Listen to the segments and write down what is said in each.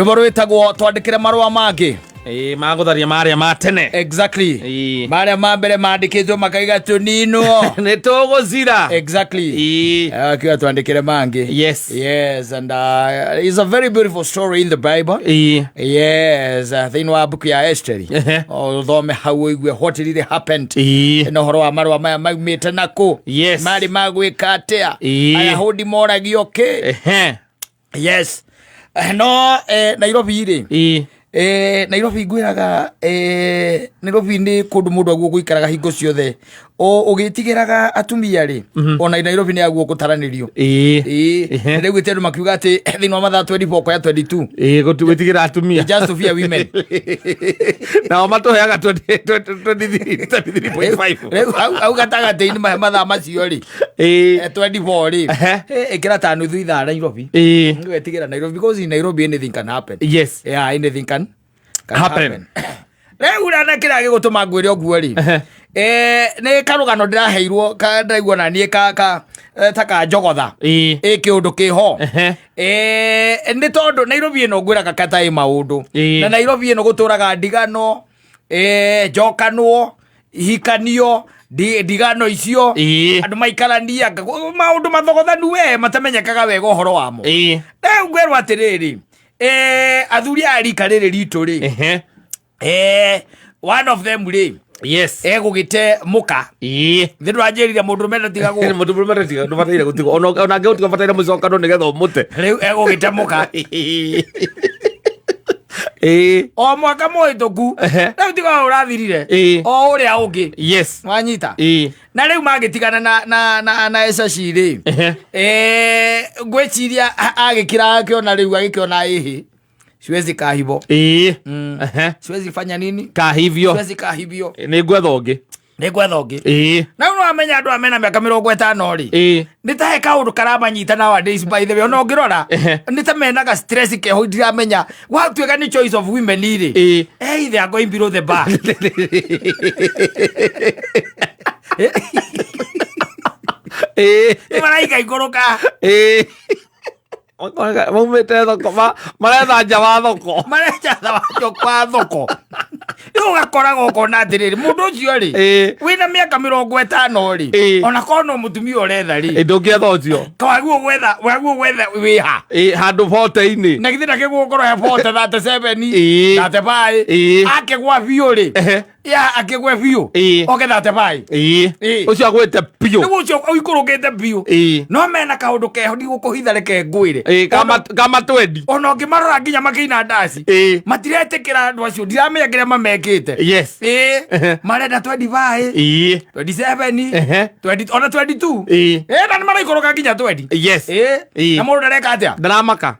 Rwĩmbo rwĩtagwo twandĩkĩre marũa mangĩ magũtharia marĩa ma tene. Exactly. Marĩa ma mbere mandĩkĩtwo makaiga tũninwo nĩ tũgũcira. Exactly. Akiuga twandĩkĩre mangĩ. Yes. Yes, and it's a very beautiful story in the Bible. Yes, thĩinĩ wa book ya Esther. Thome hau igue what really happened. Na ũhoro wa marũa maya maumĩte nakũ. Yes. Marĩ magwĩka atĩa. Ayahudi moragio kĩ. Yes. No Nairobi rĩ Nairobi ngwiraga Nairobi ni kundu mundu aguo guikaraga hingo ciothe ugitigiraga atumia ri ona Nairobi ni aguo gutaranirio rĩu gĩtendo makiuga ati thĩinĩ wa mathaa 24 kwa 22 gutigira atumia just to fear women na matoheaga 23.5 au gatagati-inĩ mathaa macio ri 24 ri ikira ta nuthu ithaa Nairobi ngwetigira Nairobi because in Nairobi anything can happen. Yes. Yeah, anything can happen. Rĩu na kĩrĩa gĩgũtũma ngwĩre ũguo rĩ nĩ karũgano ndĩraheirwo ndaigua na niĩ taka njogotha kĩũndũ kĩho nĩ tondũ Nairobi ĩno ngwĩraga katarĩ maũndũ na Nairobi ĩno gũtũraga ndigano njokanwo ihikanio ndigano icio andũ maikarania maũndũ mathogothanu matamenyekaga wega ũhoro wamo. Rĩu ngwĩrwo atĩrĩrĩ athuri a rika rĩrĩ ritũ rĩ one of them rĩ yes gũgĩte mũka ndĩranjĩrire mũndũ mena tigagwo mũndũ mena tigagwo ndũbataire gũtigwo ona ngĩũtiga bataire mũcokano nĩgetha ũmũte. Rĩu gũgĩte mũka o mwaka mũhĩtũku rĩu tiga ũrathirire o ũrĩa ũngĩ. Yes. Wanyita na rĩu magĩtigana na ecaci rĩ ngwĩciria agĩkĩra akĩona rĩu agĩkĩona siwezi kahibo siwezi fanya nini kahivyo siwezi kahivyo nĩ gwetha ũngĩ na no amenya andũ amena mĩaka 50 ri nĩ ta he kaũndũ karamanyita nowadays by the way ona ũngĩrora nĩ ta menaga stress keho ndiramenya watuĩka ni choice of women ri hey they are going below the bar maraika ikũrũka maumĩte thoko maretha nja wa thoko kwa thoko rĩu ũgakoraga ũkona atĩrĩrĩ mũndũ ũcio rĩ wĩna mĩaka 50 rĩ ona korwo no mũtumia ũretha rĩ ndũngĩetha ũcio waguo gwetha wĩha handũ 40-inĩ na githĩ ndakĩgũkorwo he 40 37 35 akĩgwa biũ rĩ akĩgwe biũ oke 35 ũcio agwĩte biũ rĩu ũcio ũikũrũkĩte biũ no mena kaũndũ keho ndigũkũhitha reke ngwĩre kama 20 ona ũngĩmarora nginya makĩina ndaci matiretĩkĩra andũ acio ndiramenya kĩrĩa mamekĩte. Yes. Marenda 25 27 20 ona 22 na nĩ maraikũrũka nginya 20. Yes. Na mũndũ ndareka atĩa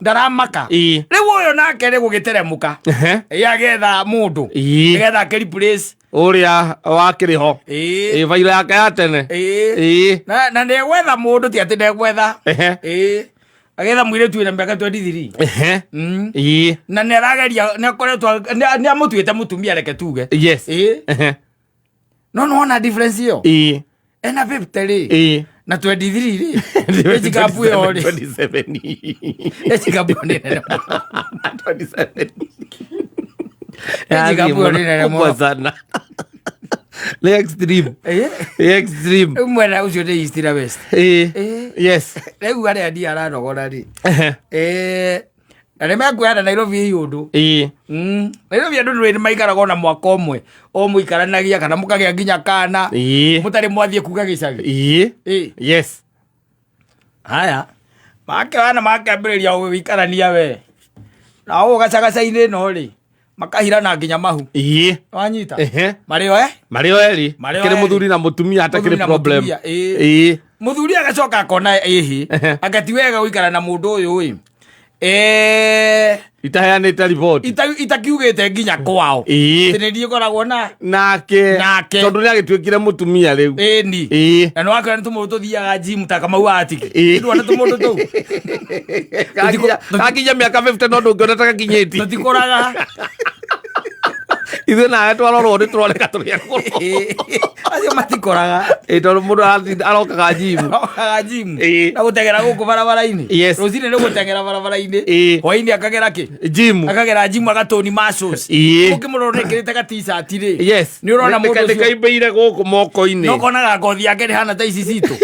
ndaramaka rĩu ũyũ nake rĩ gũgĩteremũka agetha mũndũ nĩgetha akĩreplace ũrĩa wakĩrĩ ho vairo yake ya tene na nĩgwetha mũndũ ti atĩ ndegwetha agetha mũirĩtu wĩna mĩaka 23 na nĩarageria nĩakoretwo nĩamũtuĩte mũtumia reke tuge. Yes. No nĩwona difference ĩyo ena 50 rĩ na 23 rĩ ĩjikabu ĩyo rĩ 27 ĩjikabu nĩ nene 27 ĩjikabu nĩ nene mũno sana ni extreme extreme mwena ucio nĩ east na west. Yes. Rĩu arĩa ndia aranogora rĩ na nĩmekuoya na Nairobi yũndũ Nairobi andũ nĩ maikaraga ona mwaka ũmwe o mũikaranagia kana mũkagĩa nginya kana mũtarĩ mwathiĩ kuga gĩcagi. Yes. Haya makewana makambĩrĩria gũikarania we na ũgacagaca-inĩ no rĩ makahirana nginya mahu. Wanyita marĩo kĩrĩ mũthuri na mũtumia hatakĩrĩ problem. Mũthuri agacoka akona agati wega gũikara na mũndũ ũyũ itaheanĩte report itakiugĩte nginya kwao nĩ ndiĩkoragwo nake tondũ nĩagĩtuĩkire mũtumia rĩu na nĩwakwĩra nĩ tũmũndũ tũthiaga gym ta Kamau Atiki ndũona tũmũndũ tũu gakinya mĩaka 50 no ndũngĩona ta gakinyĩti tũtikũraga ithe nawe twarorwo nĩ tũroneka tũrĩa acio matikoraga tondũ mũndũ arokaga jimu na gũteng'era gũkũ barabara-inĩ rũcinĩ nĩ gũteng'era barabara-inĩ hwainĩ akagera kĩ jimu akagera jimu agatũni muscles ũkĩmũrora nĩkĩrĩte ga t-shirt rĩ nĩ ũrona mũndũ ũcio nĩkaimbeire gũkũ moko-inĩ no konaga ngothi yake nĩ hana ta ici citũ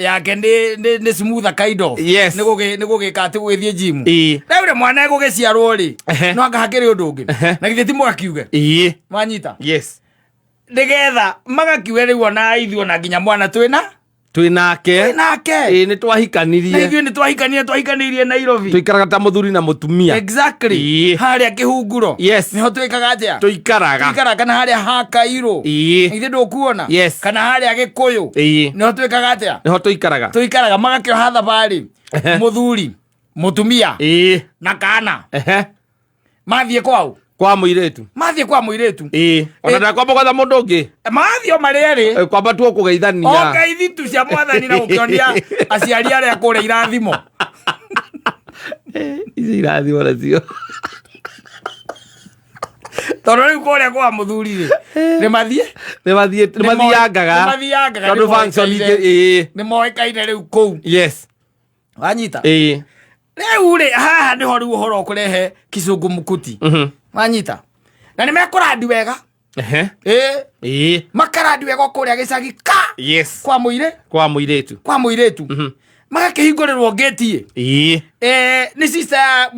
yake nĩ smoother kind of nĩ gũgĩka atĩ gũgĩthiĩ jimu rĩu rĩ mwana egũgĩciarwo rĩ no anga hakĩrĩ ũndũ ũngĩ na githĩ ti mũgakiuge manyita nĩgetha magakiuge rĩu ona ithuĩ ona nginya mwana twĩnake nĩ twahikanirie twahikanĩirie Nairobi tũikaraga ta mũthuri na mũtumia exactly harĩa kĩhunguro nĩho twĩkaga atĩa tũikaraga kana harĩa ha Kairũ ithe ndũkuona kana harĩa Gĩkũyũ nĩho twĩkaga atĩa nĩho tũikaraga magakĩoha thabarĩ mũthuri mũtumia na kana mathiĩ kwao kwa mũirĩtu ona ndakwamba gwetha mũndũ ũngĩ mathiĩ o marĩ kwamba tu kũgeithania ngeithi tu cia mwathani na gũkĩonia aciari arĩa kũrĩa irathimo icio irathimo nacio tondũ rĩu kũrĩa kwa mũthuri rĩ nĩmathiangaga tondũ function nĩ moĩkaine rĩu kũu wanyita rĩu rĩ haha nĩho rĩu ũhoro ũkũrehe kĩcũngũ mũkuti wanyita na nĩ mekũrandi wega makarandi wega kũrĩa gĩcagi kwa mũirĩtu magakĩhingũrĩrwo ngĩti nĩ sister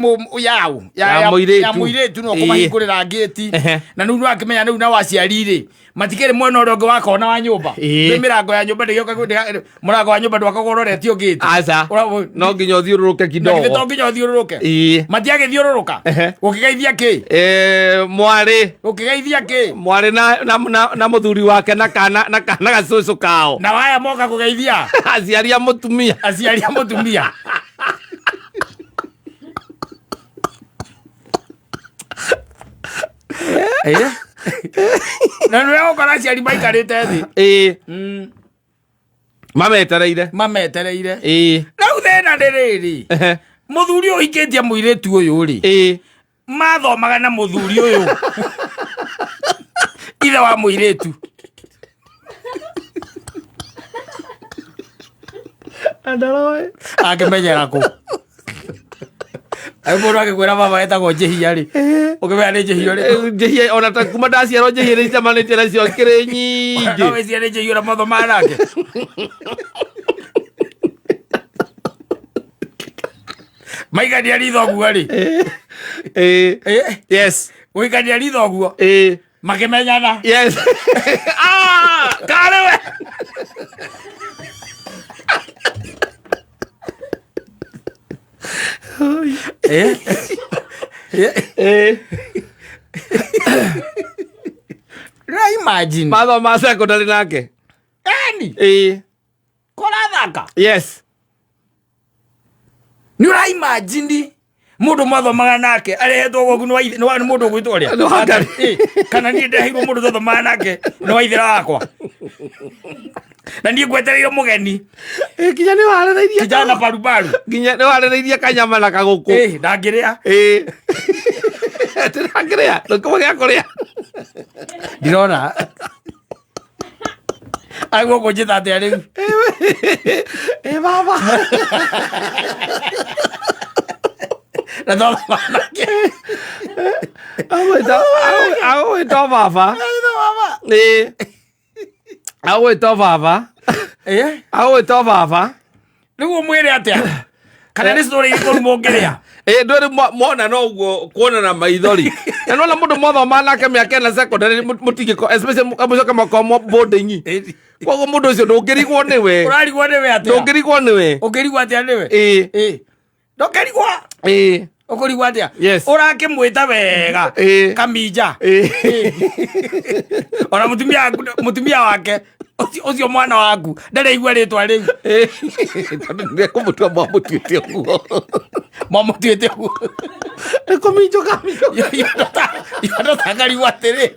ya mũirĩtu no kũmahingũrĩra ngĩti na rĩu nĩwakĩmenya rĩu na waciari-rĩ matikĩrĩ mwena ũrĩa ũngĩ wakona wa nyũmba mĩrango ya nyũmba mũrango wa nyũmba ndwakoragwo ũroretio ngĩti no nginya ũthiũrũrũke kidogo to nginya ũthiũrũrũke matiagĩthiũrũrũka gũkĩgeithia kĩ mwarĩ na mũthuri wake na kana gacũcũ kao na waya moka kũgeithia aciari a mũtumia na nĩwe gũkora aciari maikarĩte thĩ mametereire rĩu thĩna nĩ rĩrĩ mũthuri ũyũ hikĩtie mũirĩtu ũyũ rĩ mathomaga na mũthuri ũyũ ithe wa mũirĩtu angĩmenyera kũ mũndũ agĩkwĩra baba etagwo Njĩhia rĩ ũkĩmenya nĩ Njĩhia rĩ Njĩhia ona ta kuma ndaciarwo Njĩhia nĩ ciamanĩtie nacio kĩrĩ nyingĩ no wĩcia nĩ Njĩhia ũrĩa mathomaga nake maikania ritho guo rĩ gũikania ritho guo makĩmenyana karĩ we imagine mathoma secondary nake kũrathaka nĩ ũraimagine mũndũ mathomaga nake arehetwo gũkũ nĩ mũndũ ũgwĩtwo ũrĩa kana niĩ ndeheirwo mũndũ twathomaga nake nĩ wa ithĩra wakwa na niĩ ngwetereire mũgeni kinya nĩ warĩrĩirie kijana barubaru nginya nĩ warĩrĩirie kanyama na kagũkũ ndangĩrĩa ndangĩrĩa ndũkĩmwe gĩa kũrĩa ndirona agwo kũnjĩta atĩa rĩu baba na thoma nake agwĩtwo baba agwĩtwo baba rĩu ũmwĩre atĩa kana nĩ story ĩrĩkũ mũngĩrĩa ndwĩrĩ mona no ũguo kuonana maithori na nona mũndũ mothoma nake mĩaka ĩna secondary mũtingĩko especially mũcoka makomo boarding koguo mũndũ ũcio ndũngĩrigwo nĩwe ũrarigwo nĩwe atĩa ndũngĩrigwo nĩwe ũngĩrigwo atĩa nĩwe ndũngĩrigwo ũkũrigwo atĩa ũrakĩmwĩta wega kaminja ona mũtumia wake ũcio mwana waku ndareigua rĩtwa rĩu tondũ nĩekũmũtua mwamũtuĩte ũguo nĩkũminjũka ndotangarigwo atĩrĩrĩ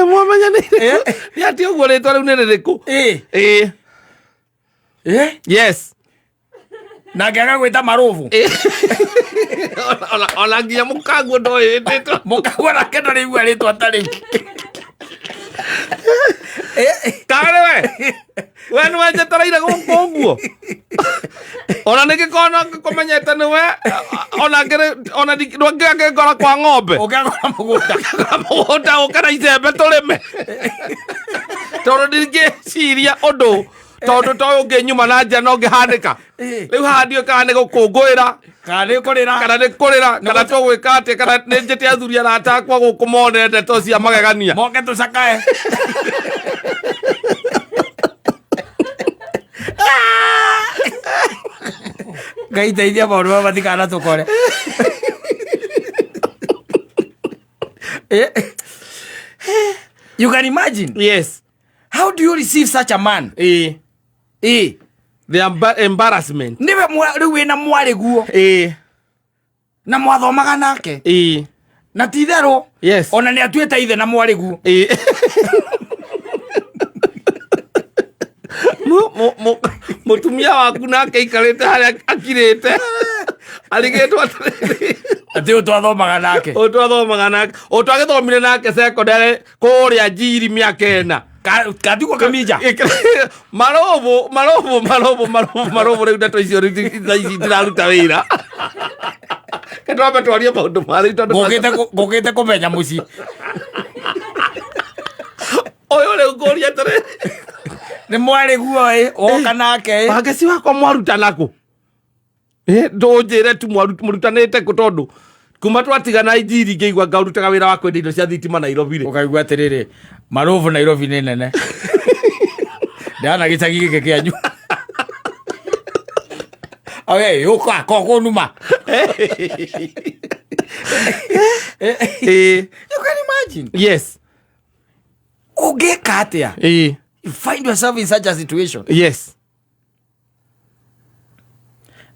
mwamenyanĩire nĩ atĩ ũguo rĩtwa rĩu nĩ rĩrĩkũ nake agagwĩta marũbũ Ona nginya mukaguo ndoĩtĩtwo. Mukaguo nake ndarĩigua rĩtwa tarĩ. Kare we nĩ wenjetereire gũkũ ũguo. Ona nĩngĩkorwo kũmenyete nĩwe ona ndũngĩngora kwa ng'ombe. Ũngĩgora mũgũnda ũka na icembe tũrĩme. Tondũ ndingĩciria ũndũ tondũ toĩ ũngĩnyuma na nja no ngĩhanĩka. Rĩu haha ndiũĩ kana nĩ gũkũngũĩra kana nĩ kũrĩra kana tũgwĩka atĩ kana nĩ njĩte athuri arata akwa gũkũ mone ndeto cia magegania. Moke tũcakae. Ngai teithia maũndũ maya matikanatũkore. You can imagine. Yes. How do you receive such a man? The embarrassment. Niwe rĩu wĩna mwarĩ guo. Na mwathomaga nake. Na ti itherũ. Yes. Ona nĩ atuĩte ithe na mwarĩ guo. Mũtumia waku nake aikarĩte harĩa akirĩte. Arigĩtwo atĩ ũtwathomaga nake. Ũtwagĩthomire nake secondary kũrĩa Njiri mĩaka 4. Katigwo Kaminja. Marobo rĩu ndeto icio ndiraruta wĩra. Ketwambe twarie maũndũ marĩ tondũ ngũkĩte kũmenya mũciĩ. Ũyũ rĩu ngũria atĩrĩ. Nĩ mwarĩ guo woka nake. Wangeci wakwa mwarutana kũ? Ndũnjĩre tu mũrutanĩte kũ tondũ kuma twatigana Njiri ngĩigua ngarutaga wĩra wa kwendia indo cia thitima Nairobi rĩ. Ũkaigua atĩrĩrĩ Marovu Nairobi nĩ nene. Ndana gĩcagi gĩkĩ kĩanyu. Ũka koko numa. You can imagine. Yes. Ũngĩka atĩa? You find yourself in such a situation. Yes.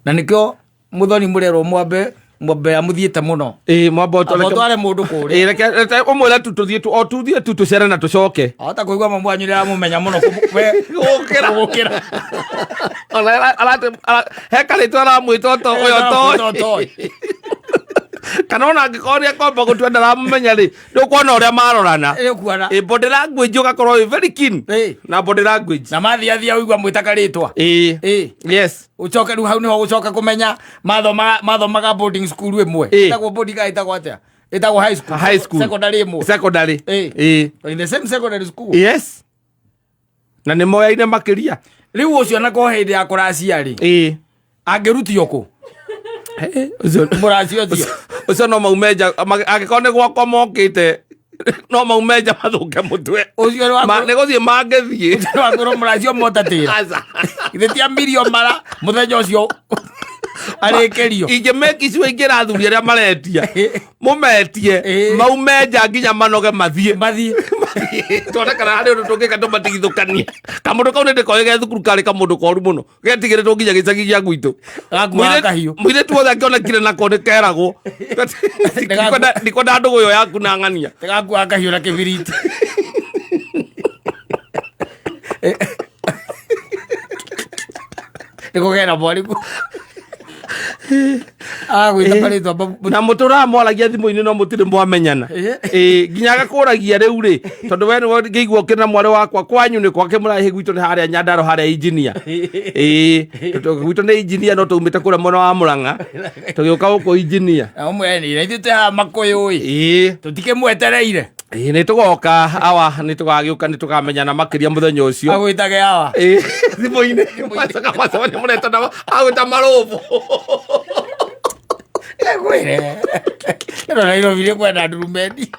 Na nĩkĩo mũthoni mũrerwo mwambe amũthiĩte mũno. Mwambe tware mũndũ kũrĩa. Reke ũmwĩre tu tũthiĩ tu tũcere na tũcoke. Ahota kũigua mamu wanyu nĩramũmenya mũno gũkĩra. Heka rĩtwa aramwĩta ũyũ toĩ. Kana ona angĩkorwo nĩakwamba gũtua ndaramũmenya rĩ, ndũkuona ũrĩa marorana. Body language ũgakorwo very keen na body language. Na mathiathia ũigua mwĩtaka rĩtwa. Yes. Ũcoke rĩu hau nĩho gũcoka kũmenya mathomaga boarding school ĩmwe. Ĩtagwo boarding ĩtagwo atĩa? Ĩtagwo high school. Secondary ĩmwe. Secondary. In the same secondary school. Yes. Na nĩ moyaine makĩria. Rĩu ũcio nako hĩndĩ ya kũracia rĩ. Angĩrutio kũ? Mũracio ũcio. Ũcio no maumenja angĩkorwo nĩ gwakwa mokĩte no maumenja mathũke mũtwe. Ũcio nĩ gũthiĩ mangĩthiĩ. Wakorwo mũracio motatĩra. Ithe tia mirio mara mũthenya ũcio arĩkĩrio. Ingĩmake icio ingĩra athuri arĩa maretia. Mũmetie maumenja nginya manoge mathiĩ. Twonekana harĩ ũndũ tũngĩka tũmatigithũkanie. Kamũndũ kau nĩndĩkoĩ thukuru karĩ kamũndũ koru mũno. Getigĩrĩtwo nginya gĩcagi gĩa gwitũ. Mũirĩtu wothe angĩonekire nako nĩkeragwo. Ndikwenda ndũgũ ĩyo yaku na ng'ania. Ndĩgakua kahiũ na kĩbiriti. Nĩkũgera mwarimu. Na mũtũraga mwaragia thimũ-inĩ no mũtirĩ mwamenyana. Nginya agakũragia rĩu rĩ tondũ we nĩwe ngĩigua ũkĩrĩ na mwarĩ wakwa kwanyu nĩ kwake mũrahi gwitũ nĩ harĩa Nyandarua harĩa engineer. Gwitũ nĩ engineer no tũumĩte kũrĩa mwena wa Mũrang'a tũgĩũka gũkũ engineer. Ũmwe nĩ ithuĩ tũhaha Makũyũ ĩ tũtikĩmwetereire. Nĩ tũgoka awa nĩ tũgagĩũka nĩ tũkamenyana makĩria mũthenya ũcio. Agwĩtage awa thimũ-inĩ macemania mũretana agwĩta Marobo. Gwĩre ĩno Nairobi nĩ kwenda ndurumendi.